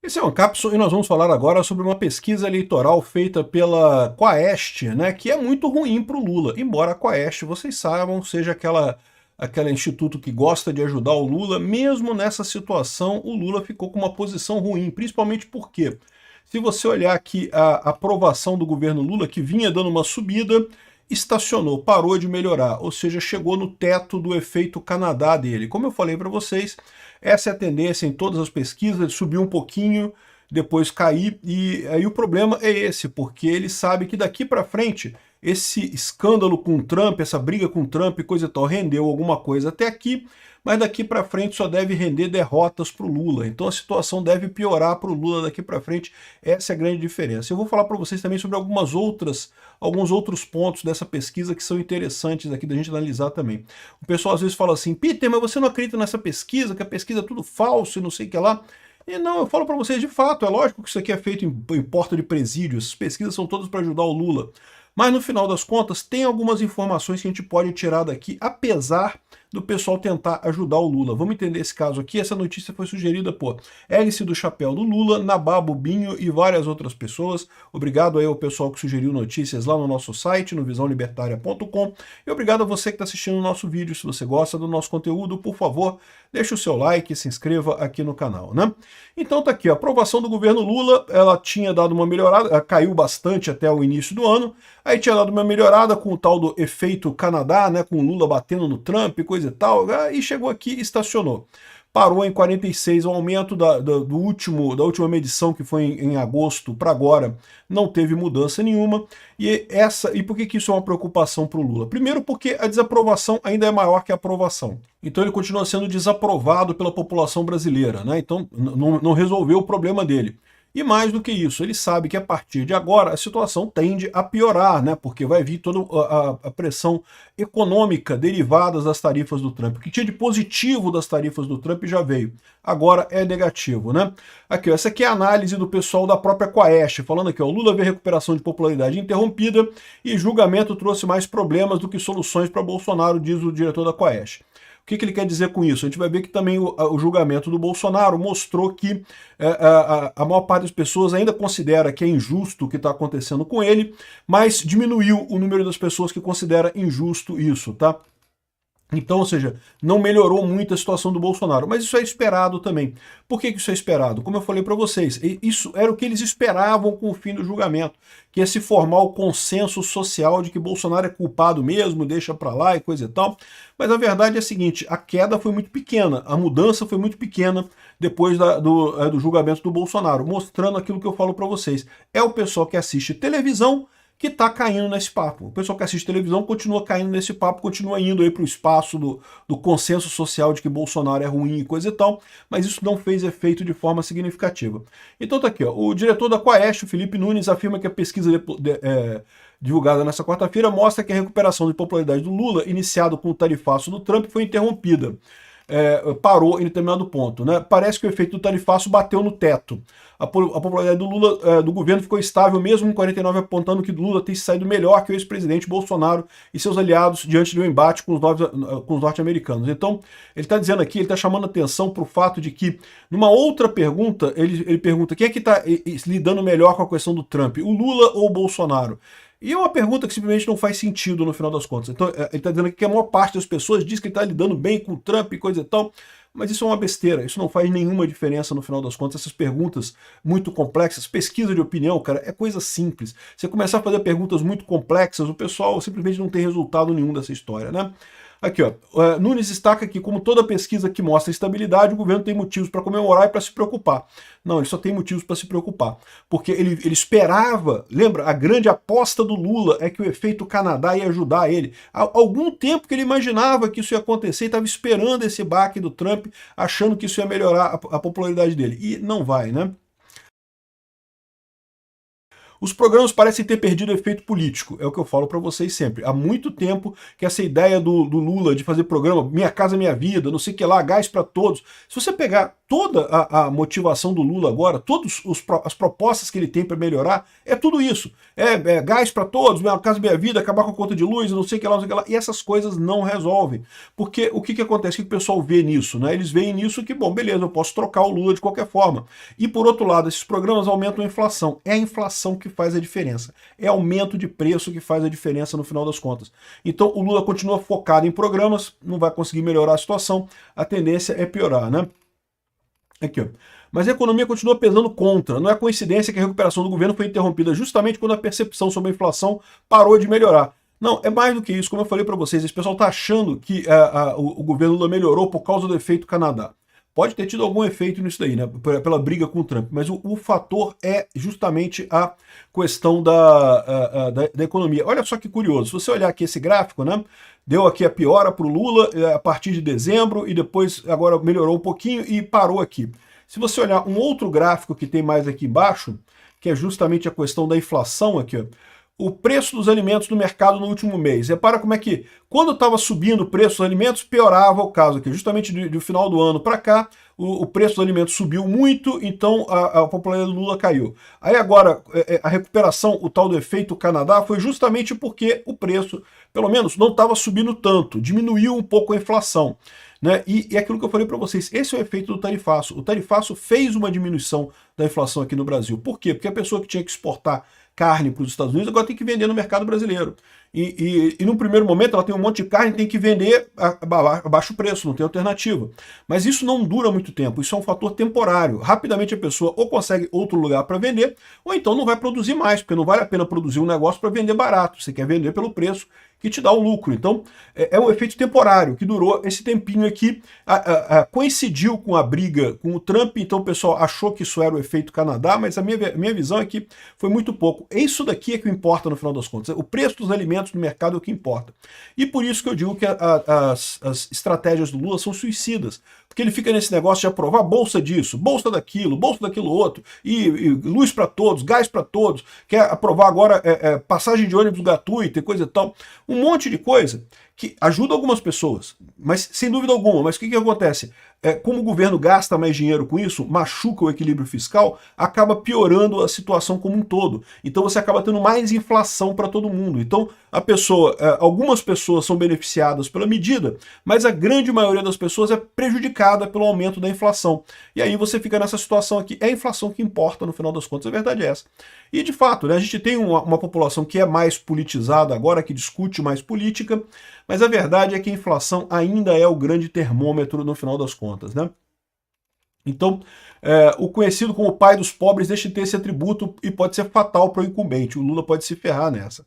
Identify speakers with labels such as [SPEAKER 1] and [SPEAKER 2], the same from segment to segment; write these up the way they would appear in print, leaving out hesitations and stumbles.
[SPEAKER 1] Esse é um Capsule e nós vamos falar agora sobre uma pesquisa eleitoral feita pela Quaest, né, que é muito ruim para o Lula, embora a Quaest, vocês saibam, seja aquele instituto que gosta de ajudar o Lula. Mesmo nessa situação, o Lula ficou com uma posição ruim, principalmente porque, se você olhar aqui a aprovação do governo Lula, que vinha dando uma subida, estacionou, parou de melhorar, ou seja, chegou no teto do efeito Canadá dele. Como eu falei para vocês, essa é a tendência em todas as pesquisas, ele subiu um pouquinho, depois cair, e aí o problema é esse, porque ele sabe que daqui para frente, esse escândalo com o Trump, essa briga com o Trump e coisa e tal, rendeu alguma coisa até aqui, mas daqui para frente só deve render derrotas para o Lula. Então a situação deve piorar para o Lula daqui para frente. Essa é a grande diferença. Eu vou falar para vocês também sobre alguns outros pontos dessa pesquisa que são interessantes aqui da gente analisar também. O pessoal às vezes fala assim, Peter, mas você não acredita nessa pesquisa, que a pesquisa é tudo falso e não sei o que lá. E não, eu falo para vocês de fato, é lógico que isso aqui é feito em porta de presídio, essas pesquisas são todas para ajudar o Lula. Mas no final das contas, tem algumas informações que a gente pode tirar daqui, apesar do pessoal tentar ajudar o Lula. Vamos entender esse caso aqui. Essa notícia foi sugerida por Hélice do Chapéu do Lula, Nababo Binho e várias outras pessoas. Obrigado aí ao pessoal que sugeriu notícias lá no nosso site, no visãolibertaria.com. E obrigado a você que está assistindo o nosso vídeo. Se você gosta do nosso conteúdo, por favor, deixe o seu like e se inscreva aqui no canal, né? Então tá aqui, a aprovação do governo Lula, ela tinha dado uma melhorada, ela caiu bastante até o início do ano, aí tinha dado uma melhorada com o tal do efeito Canadá, né, com o Lula batendo no Trump e coisa e tal, e chegou aqui e estacionou. Parou em 46, o aumento da última medição, que foi em agosto para agora, não teve mudança nenhuma. E por que isso é uma preocupação para o Lula? Primeiro porque a desaprovação ainda é maior que a aprovação. Então ele continua sendo desaprovado pela população brasileira, né? Então não resolveu o problema dele. E mais do que isso, ele sabe que a partir de agora a situação tende a piorar, né? Porque vai vir toda a pressão econômica derivada das tarifas do Trump. O que tinha de positivo das tarifas do Trump já veio. Agora é negativo, né? Aqui, ó, essa aqui é a análise do pessoal da própria Quaest, falando aqui, ó, o Lula vê recuperação de popularidade interrompida e julgamento trouxe mais problemas do que soluções para Bolsonaro, diz o diretor da Quaest. O que ele quer dizer com isso? A gente vai ver que também o julgamento do Bolsonaro mostrou que a maior parte das pessoas ainda considera que é injusto o que está acontecendo com ele, mas diminuiu o número das pessoas que considera injusto isso, tá? Então, ou seja, não melhorou muito a situação do Bolsonaro, mas isso é esperado também. Por que isso é esperado? Como eu falei para vocês, isso era o que eles esperavam com o fim do julgamento, que é se formar o consenso social de que Bolsonaro é culpado mesmo, deixa para lá e coisa e tal. Mas a verdade é a seguinte, a queda foi muito pequena, a mudança foi muito pequena depois do julgamento do Bolsonaro, mostrando aquilo que eu falo para vocês. É o pessoal que assiste televisão que está caindo nesse papo. O pessoal que assiste televisão continua caindo nesse papo, continua indo aí para o espaço do consenso social de que Bolsonaro é ruim e coisa e tal, mas isso não fez efeito de forma significativa. Então tá aqui, ó, o diretor da Quaest, Felipe Nunes, afirma que a pesquisa divulgada nessa quarta-feira mostra que a recuperação de popularidade do Lula, iniciado com o tarifaço do Trump, foi interrompida. Parou em determinado ponto, né? Parece que o efeito do tarifaço bateu no teto. A popularidade do Lula, do governo, ficou estável, mesmo em 49, apontando que Lula tem saído melhor que o ex-presidente Bolsonaro e seus aliados diante do embate com os norte-americanos. Então, ele está dizendo aqui, ele está chamando atenção para o fato de que, numa outra pergunta, ele pergunta quem é que está lidando melhor com a questão do Trump, o Lula ou o Bolsonaro? E é uma pergunta que simplesmente não faz sentido no final das contas. Então, ele está dizendo aqui que a maior parte das pessoas diz que ele está lidando bem com o Trump e coisa e tal, mas isso é uma besteira, isso não faz nenhuma diferença no final das contas. Essas perguntas muito complexas, pesquisa de opinião, cara, é coisa simples. Você começar a fazer perguntas muito complexas, o pessoal simplesmente não tem resultado nenhum dessa história, né? Aqui, ó, Nunes destaca que, como toda pesquisa que mostra estabilidade, o governo tem motivos para comemorar e para se preocupar. Não, ele só tem motivos para se preocupar. Porque ele esperava, lembra, a grande aposta do Lula é que o efeito Canadá ia ajudar ele. Há algum tempo que ele imaginava que isso ia acontecer e estava esperando esse baque do Trump, achando que isso ia melhorar a popularidade dele. E não vai, né? Os programas parecem ter perdido o efeito político, é o que eu falo para vocês sempre. Há muito tempo que essa ideia do Lula de fazer programa Minha Casa Minha Vida, não sei o que lá, gás para todos. Se você pegar toda a motivação do Lula agora, todas as propostas que ele tem para melhorar, é tudo isso. É gás para todos, Minha Casa Minha Vida, acabar com a conta de luz, não sei o que lá, não sei o que lá. E essas coisas não resolvem. Porque o que acontece? O que o pessoal vê nisso? Né? Eles veem nisso que, bom, beleza, eu posso trocar o Lula de qualquer forma. E por outro lado, esses programas aumentam a inflação. É a inflação que faz a diferença. É aumento de preço que faz a diferença no final das contas. Então o Lula continua focado em programas, não vai conseguir melhorar a situação, a tendência é piorar, né? Aqui, ó. Mas a economia continua pesando contra. Não é coincidência que a recuperação do governo foi interrompida justamente quando a percepção sobre a inflação parou de melhorar. Não, é mais do que isso, como eu falei para vocês, esse pessoal está achando que o governo Lula melhorou por causa do efeito Canadá. Pode ter tido algum efeito nisso daí, né, pela briga com o Trump, mas o fator é justamente a questão da economia. Olha só que curioso, se você olhar aqui esse gráfico, né, deu aqui a piora para o Lula a partir de dezembro e depois agora melhorou um pouquinho e parou aqui. Se você olhar um outro gráfico que tem mais aqui embaixo, que é justamente a questão da inflação aqui, ó, o preço dos alimentos no mercado no último mês. Repara como é que, quando estava subindo o preço dos alimentos, piorava o caso aqui. Justamente do final do ano para cá, o preço dos alimentos subiu muito, então a popularidade do Lula caiu. Aí agora, a recuperação, o tal do efeito Canadá, foi justamente porque o preço, pelo menos, não estava subindo tanto, diminuiu um pouco a inflação. Né? E aquilo que eu falei para vocês, esse é o efeito do tarifaço. O tarifaço fez uma diminuição da inflação aqui no Brasil. Por quê? Porque a pessoa que tinha que exportar carne para os Estados Unidos agora tem que vender no mercado brasileiro. E no primeiro momento ela tem um monte de carne, tem que vender a baixo preço, não tem alternativa. Mas isso não dura muito tempo, isso é um fator temporário. Rapidamente a pessoa ou consegue outro lugar para vender, ou então não vai produzir mais, porque não vale a pena produzir um negócio para vender barato, você quer vender pelo preço que te dá o lucro. Então, é um efeito temporário, que durou esse tempinho aqui, coincidiu com a briga com o Trump, então o pessoal achou que isso era o efeito Canadá, mas a minha visão é que foi muito pouco. Isso daqui é que importa no final das contas. O preço dos alimentos no mercado é o que importa. E por isso que eu digo que as estratégias do Lula são suicidas, porque ele fica nesse negócio de aprovar bolsa disso, bolsa daquilo outro, e luz para todos, gás para todos, quer aprovar agora passagem de ônibus gratuita e coisa e tal. Um monte de coisa que ajuda algumas pessoas, mas sem dúvida alguma. Mas o que acontece? Como o governo gasta mais dinheiro com isso, machuca o equilíbrio fiscal, acaba piorando a situação como um todo. Então você acaba tendo mais inflação para todo mundo. Então algumas pessoas são beneficiadas pela medida, mas a grande maioria das pessoas é prejudicada pelo aumento da inflação. E aí você fica nessa situação aqui. É a inflação que importa no final das contas, a verdade é essa. E de fato, né, a gente tem uma população que é mais politizada agora, que discute mais política, mas a verdade é que a inflação ainda é o grande termômetro no final das contas, né? Então, o conhecido como pai dos pobres deixa de ter esse atributo e pode ser fatal para o incumbente. O Lula pode se ferrar nessa.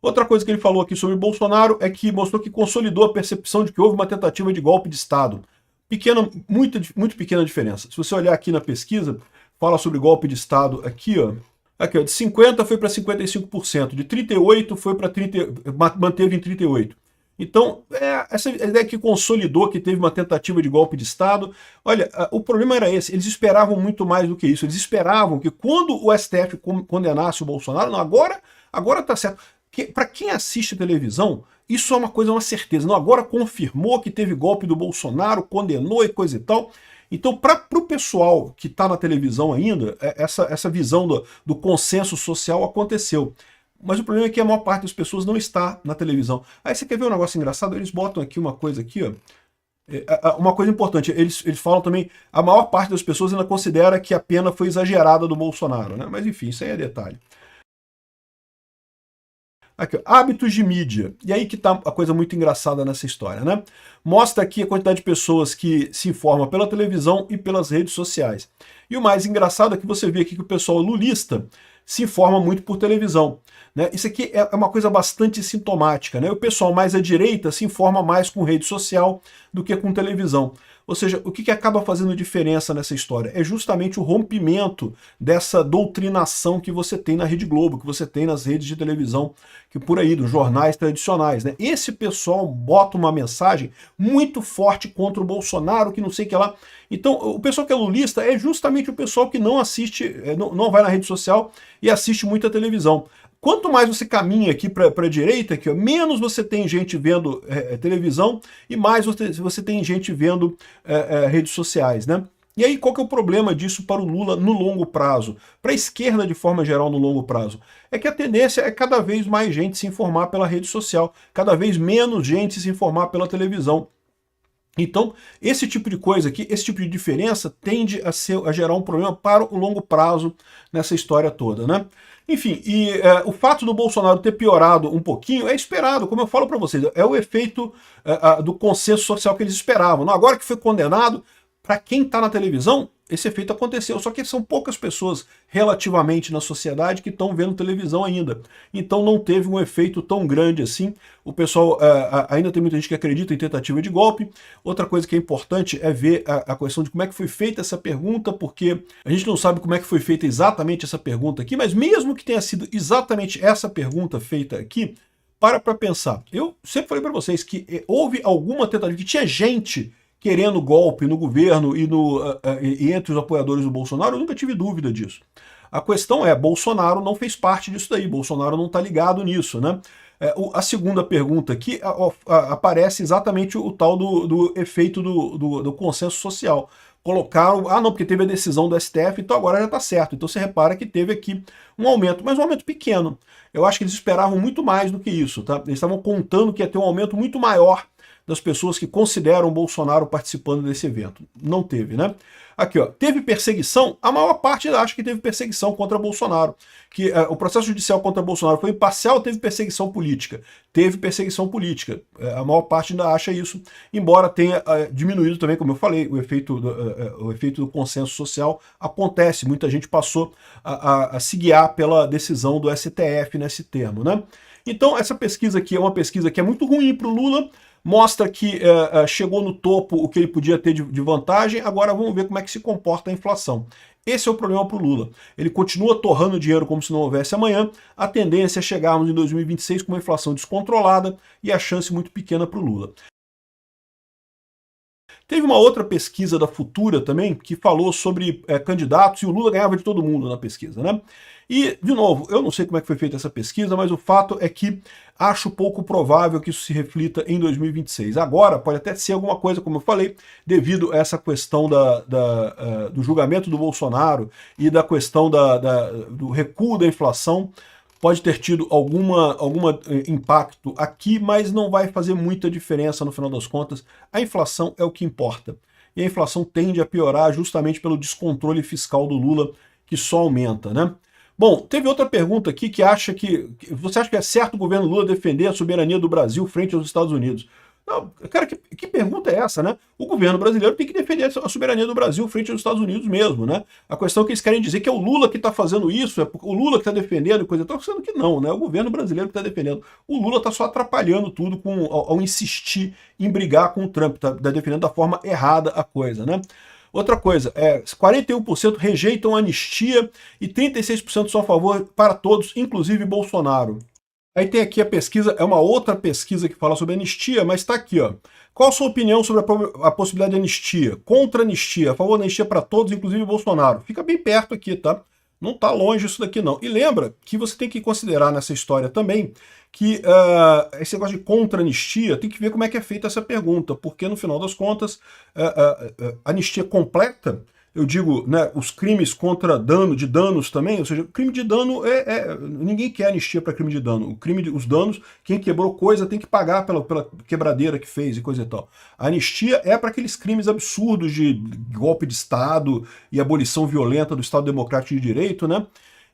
[SPEAKER 1] Outra coisa que ele falou aqui sobre Bolsonaro é que mostrou que consolidou a percepção de que houve uma tentativa de golpe de Estado. Muito pequena diferença. Se você olhar aqui na pesquisa, fala sobre golpe de Estado aqui, ó. Aqui, ó, de 50% foi para 55%, de 38% foi para 30%, manteve em 38%. Então, essa ideia que consolidou que teve uma tentativa de golpe de Estado, olha, o problema era esse, eles esperavam muito mais do que isso, eles esperavam que quando o STF condenasse o Bolsonaro, não, agora tá certo. Para quem assiste televisão, isso é uma certeza, não, agora confirmou que teve golpe do Bolsonaro, condenou e coisa e tal. Então, para o pessoal que está na televisão ainda, essa visão do consenso social aconteceu. Mas o problema é que a maior parte das pessoas não está na televisão. Aí você quer ver um negócio engraçado? Eles botam aqui uma coisa aqui, ó. Uma coisa importante, eles falam também, a maior parte das pessoas ainda considera que a pena foi exagerada do Bolsonaro, né? Mas enfim, isso aí é detalhe. Aqui, ó, hábitos de mídia. E aí que tá a coisa muito engraçada nessa história, né? Mostra aqui a quantidade de pessoas que se informam pela televisão e pelas redes sociais. E o mais engraçado é que você vê aqui que o pessoal lulista se informa muito por televisão. Né? Isso aqui é uma coisa bastante sintomática. Né? O pessoal mais à direita se informa mais com rede social do que com televisão. Ou seja, o que acaba fazendo diferença nessa história? É justamente o rompimento dessa doutrinação que você tem na Rede Globo, que você tem nas redes de televisão, que por aí, dos jornais tradicionais. Né? Esse pessoal bota uma mensagem muito forte contra o Bolsonaro, que não sei o que lá. Então, o pessoal que é lulista é justamente o pessoal que não assiste, não vai na rede social e assiste muita televisão. Quanto mais você caminha aqui para a direita, aqui, ó, menos você tem gente vendo televisão e mais você tem gente vendo redes sociais, né? E aí, qual que é o problema disso para o Lula no longo prazo? Para a esquerda, de forma geral, no longo prazo? É que a tendência é cada vez mais gente se informar pela rede social, cada vez menos gente se informar pela televisão. Então, esse tipo de coisa aqui, esse tipo de diferença tende a gerar um problema para o longo prazo nessa história toda, né? Enfim, o fato do Bolsonaro ter piorado um pouquinho é esperado, como eu falo para vocês, é o efeito do consenso social que eles esperavam. Não, agora que foi condenado, para quem está na televisão, esse efeito aconteceu, só que são poucas pessoas relativamente na sociedade que estão vendo televisão ainda. Então não teve um efeito tão grande assim. O pessoal, ainda tem muita gente que acredita em tentativa de golpe. Outra coisa que é importante é ver a questão de como é que foi feita essa pergunta, porque a gente não sabe como é que foi feita exatamente essa pergunta aqui, mas mesmo que tenha sido exatamente essa pergunta feita aqui, para pensar. Eu sempre falei para vocês que houve alguma tentativa, que tinha gente querendo golpe no governo e entre os apoiadores do Bolsonaro, eu nunca tive dúvida disso. A questão é, Bolsonaro não fez parte disso daí, Bolsonaro não está ligado nisso, né? A segunda pergunta aqui aparece exatamente o tal do efeito do consenso social. Colocaram, não, porque teve a decisão do STF, então agora já está certo. Então você repara que teve aqui um aumento, mas um aumento pequeno. Eu acho que eles esperavam muito mais do que isso, tá? Eles estavam contando que ia ter um aumento muito maior das pessoas que consideram Bolsonaro participando desse evento. Não teve, né? Aqui, ó, teve perseguição? A maior parte acha que teve perseguição contra Bolsonaro. Que o processo judicial contra Bolsonaro foi imparcial, teve perseguição política. Teve perseguição política. A maior parte ainda acha isso, embora tenha diminuído também, como eu falei, o efeito do consenso social acontece. Muita gente passou a se guiar pela decisão do STF nesse termo, né? Então, essa pesquisa aqui é uma pesquisa que é muito ruim para o Lula, mostra que chegou no topo o que ele podia ter de vantagem, agora vamos ver como é que se comporta a inflação. Esse é o problema para o Lula. Ele continua torrando dinheiro como se não houvesse amanhã, a tendência é chegarmos em 2026 com uma inflação descontrolada e a chance muito pequena para o Lula. Teve uma outra pesquisa da Futura também, que falou sobre candidatos, e o Lula ganhava de todo mundo na pesquisa, né? E, de novo, eu não sei como é que foi feita essa pesquisa, mas o fato é que acho pouco provável que isso se reflita em 2026. Agora, pode até ser alguma coisa, como eu falei, devido a essa questão do julgamento do Bolsonaro e da questão do recuo da inflação, pode ter tido algum impacto aqui, mas não vai fazer muita diferença no final das contas. A inflação é o que importa. E a inflação tende a piorar justamente pelo descontrole fiscal do Lula, que só aumenta, né? Bom, teve outra pergunta aqui que você acha que é certo o governo Lula defender a soberania do Brasil frente aos Estados Unidos? Não, cara, que pergunta é essa, né? O governo brasileiro tem que defender a soberania do Brasil frente aos Estados Unidos mesmo, né? A questão é que eles querem dizer que é o Lula que está fazendo isso, é o Lula que está defendendo e coisa e tal, sendo que não, né? É o governo brasileiro que está defendendo. O Lula está só atrapalhando tudo ao insistir em brigar com o Trump, está defendendo da forma errada a coisa, né? Outra coisa, 41% rejeitam a anistia e 36% são a favor para todos, inclusive Bolsonaro. Aí tem aqui a pesquisa, é uma outra pesquisa que fala sobre anistia, mas está aqui, ó. Qual a sua opinião sobre a possibilidade de anistia? Contra anistia, a favor da anistia para todos, inclusive Bolsonaro. Fica bem perto aqui, tá? Não está longe isso daqui, não. E lembra que você tem que considerar nessa história também que esse negócio de contra-anistia, tem que ver como é que é feita essa pergunta, porque no final das contas, anistia completa, eu digo, né, os crimes contra danos também, ou seja, crime de dano ninguém quer anistia para crime de dano. Os danos, quem quebrou coisa tem que pagar pela quebradeira que fez e coisa e tal. A anistia é para aqueles crimes absurdos de golpe de Estado e abolição violenta do Estado Democrático de Direito, né?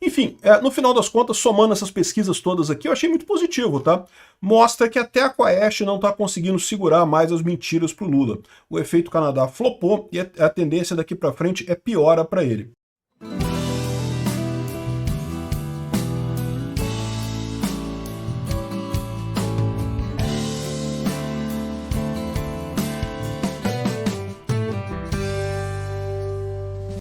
[SPEAKER 1] Enfim, no final das contas, somando essas pesquisas todas aqui, eu achei muito positivo, tá? Mostra que até a Quaest não está conseguindo segurar mais as mentiras para o Lula. O efeito Canadá flopou e a tendência daqui para frente é piora para ele.